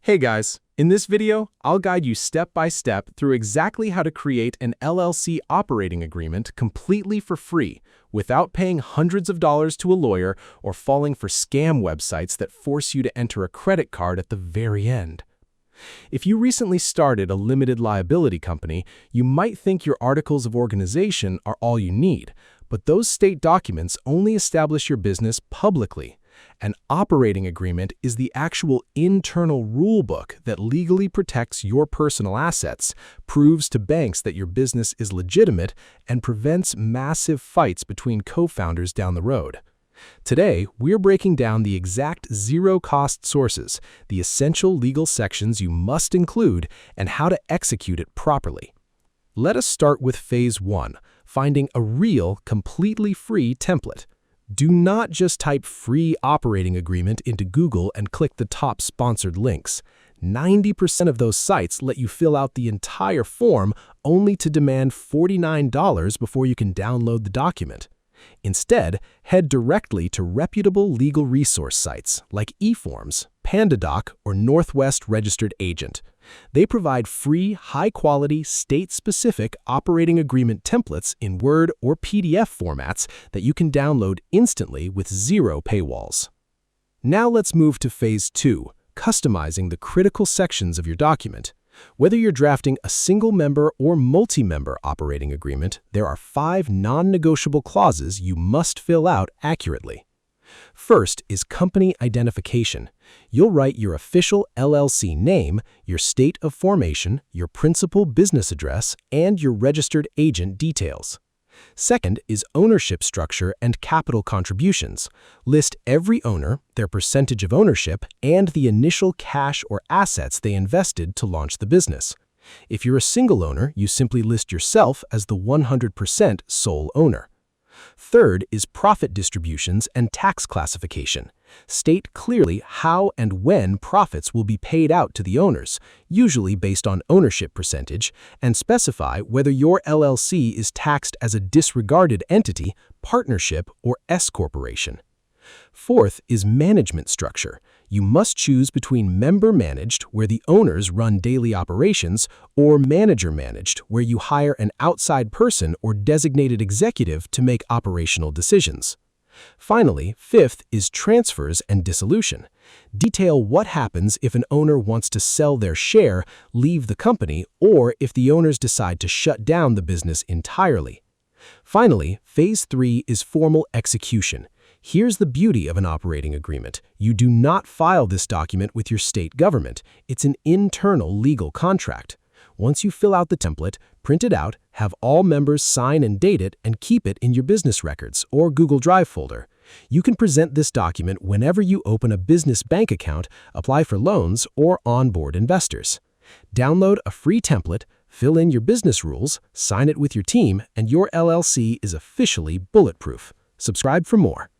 Hey guys, in this video, I'll guide you step by step through exactly how to create an LLC operating agreement completely for free without paying hundreds of dollars to a lawyer or falling for scam websites that force you to enter a credit card at the very end. If you recently started a limited liability company, you might think your articles of organization are all you need, but those state documents only establish your business publicly. An operating agreement is the actual internal rulebook that legally protects your personal assets, proves to banks that your business is legitimate, and prevents massive fights between co-founders down the road. Today, we're breaking down the exact zero-cost sources, the essential legal sections you must include, and how to execute it properly. Let us start with Phase 1, finding a real, completely free template. Do not just type free operating agreement into Google and click the top sponsored links. 90% of those sites let you fill out the entire form only to demand $49 before you can download the document. Instead, head directly to reputable legal resource sites like eForms, PandaDoc, or Northwest Registered Agent. They provide free, high-quality, state-specific operating agreement templates in Word or PDF formats that you can download instantly with zero paywalls. Now let's move to Phase 2, customizing the critical sections of your document. Whether you're drafting a single-member or multi-member operating agreement, there are 5 non-negotiable clauses you must fill out accurately. First is company identification. You'll write your official LLC name, your state of formation, your principal business address, and your registered agent details. Second is ownership structure and capital contributions. List every owner, their percentage of ownership, and the initial cash or assets they invested to launch the business. If you're a single owner, you simply list yourself as the 100% sole owner. Third is profit distributions and tax classification. State clearly how and when profits will be paid out to the owners, usually based on ownership percentage, and specify whether your LLC is taxed as a disregarded entity, partnership, or S corporation. Fourth is management structure. You must choose between member-managed, where the owners run daily operations, or manager-managed, where you hire an outside person or designated executive to make operational decisions. Finally, fifth is transfers and dissolution. Detail what happens if an owner wants to sell their share, leave the company, or if the owners decide to shut down the business entirely. Finally, Phase 3 is formal execution. Here's the beauty of an operating agreement. You do not file this document with your state government. It's an internal legal contract. Once you fill out the template, print it out, have all members sign and date it, and keep it in your business records or Google Drive folder. You can present this document whenever you open a business bank account, apply for loans, or onboard investors. Download a free template, fill in your business rules, sign it with your team, and your LLC is officially bulletproof. Subscribe for more.